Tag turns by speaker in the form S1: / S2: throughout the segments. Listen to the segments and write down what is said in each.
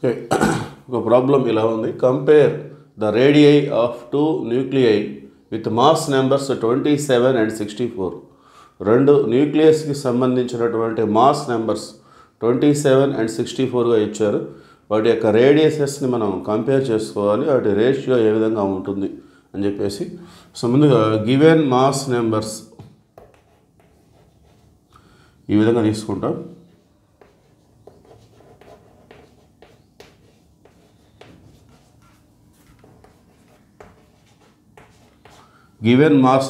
S1: Okay, ఒక problem ఇలా ఉంది. Compare the radii of two nuclei with mass numbers 27 and 64. రెండు న్యూక్లియస్కి సంబంధించినటువంటి మాస్ నెంబర్స్ 27 and 64గా ఇచ్చారు. వాటి యొక్క రేడియసెస్ని మనం కంపేర్ చేసుకోవాలి, వాటి రేషియో ఏ విధంగా ఉంటుంది అని చెప్పేసి. సో ముందుగా గివెన్ మాస్ నెంబర్స్ ఈ విధంగా తీసుకుంటాం. గివెన్ మాస్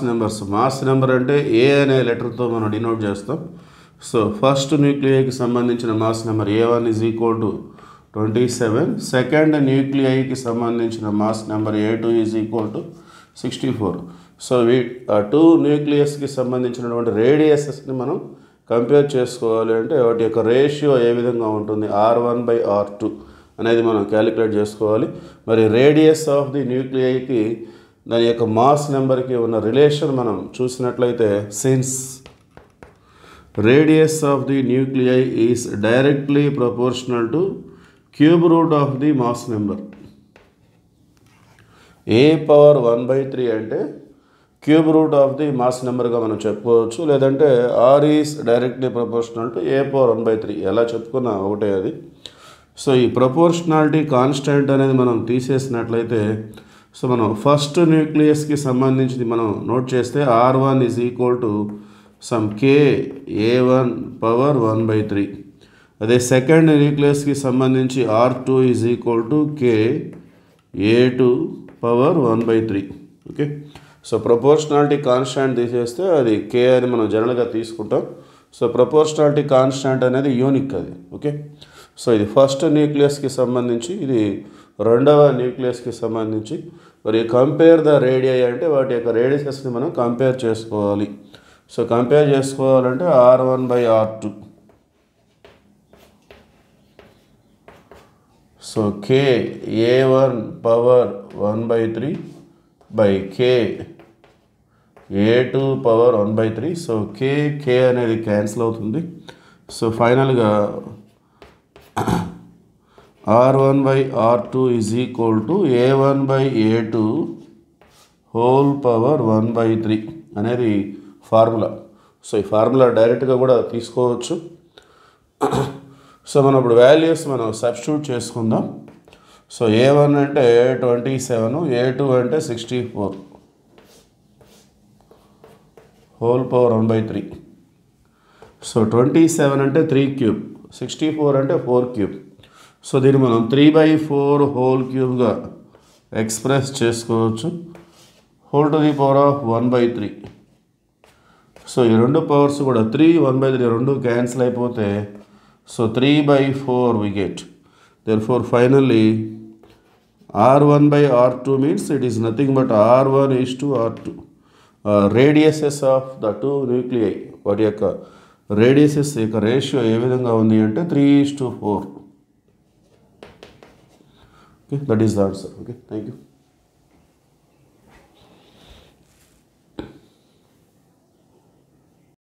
S1: నెంబర్ అంటే ఏ అనే లెటర్తో మనం డినోట్ చేస్తాం. సో ఫస్ట్ న్యూక్లియైకి సంబంధించిన మాస్ నెంబర్ A1 = 27, సెకండ్ న్యూక్లియైకి సంబంధించిన mass number A2 = 64. So two న్యూక్లియస్కి సంబంధించినటువంటి రేడియసెస్ని మనం కంపేర్ చేసుకోవాలి అంటే వాటి యొక్క రేషియో ఏ విధంగా ఉంటుంది, R1/R2 అనేది మనం క్యాలిక్యులేట్ చేసుకోవాలి. మరి రేడియస్ ఆఫ్ ది న్యూక్లియైకి దాని యొక్క మాస్ నెంబర్కి ఉన్న రిలేషన్ మనం చూసినట్లయితే, since radius of the nuclei is directly proportional to cube root of the mass number. A⁻1/3 అంటే cube root of the mass నెంబర్గా మనం చెప్పుకోవచ్చు, లేదంటే R is directly proportional to A⁻1/3 ఎలా చెప్పుకున్నా ఒకటే అది. సో ఈ ప్రపోర్షనాలిటీ కాన్స్టెంట్ అనేది మనం తీసేసినట్లయితే, సో మనం ఫస్ట్ న్యూక్లియస్కి సంబంధించి మనం నోట్ చేస్తే R1 = KA1/1/3. అదే సెకండ్ న్యూక్లియస్కి సంబంధించి R2 = KA2/1/3. Okay, so proportionality constant తీసేస్తే అది K అని మనం జనరల్గా తీసుకుంటాం. సో ప్రపోర్షనాలిటీ కాన్స్టాంట్ అనేది యూనిక్ అది. ఓకే, సో ఇది ఫస్ట్ న్యూక్లియస్కి సంబంధించి, ఇది రెండవ న్యూక్లియస్కి సంబంధించి. మరి కంపేర్ ద రేడియై అంటే వాటి యొక్క రేడియసెస్ని మనం కంపేర్ చేసుకోవాలి. సో కంపేర్ చేసుకోవాలంటే R1/R2. So KA1/1/3 KA2/1/3. So K అనేది క్యాన్సిల్ అవుతుంది. సో ఫైనల్గా R1/R2 = A1/A2/1/3 అనేది ఫార్ములా. సో ఈ ఫార్ములా డైరెక్ట్గా కూడా తీసుకోవచ్చు. సో మనం ఇప్పుడు వాల్యూస్ మనం సబ్స్టిట్యూట్ చేసుకుందాం. సో A1 అంటే 27, A2 అంటే 64 1/3. సో 27 అంటే 3³ 64 అంటే 4³ సో దీన్ని మనం 3/4 ఎక్స్ప్రెస్ చేసుకోవచ్చు, ⁻1/3. సో ఈ రెండు పవర్స్ కూడా 3, 1/3 రెండు క్యాన్సిల్ అయిపోతే, so 3/4 we get. Therefore finally R1/R2 means it is nothing but R1 is to R2. Radiuses of the two nuclei, వాటి యొక్క రేడియసెస్ యొక్క రేషియో ఏ విధంగా ఉంది అంటే 3:4. Okay, that is the answer. Okay, thank you.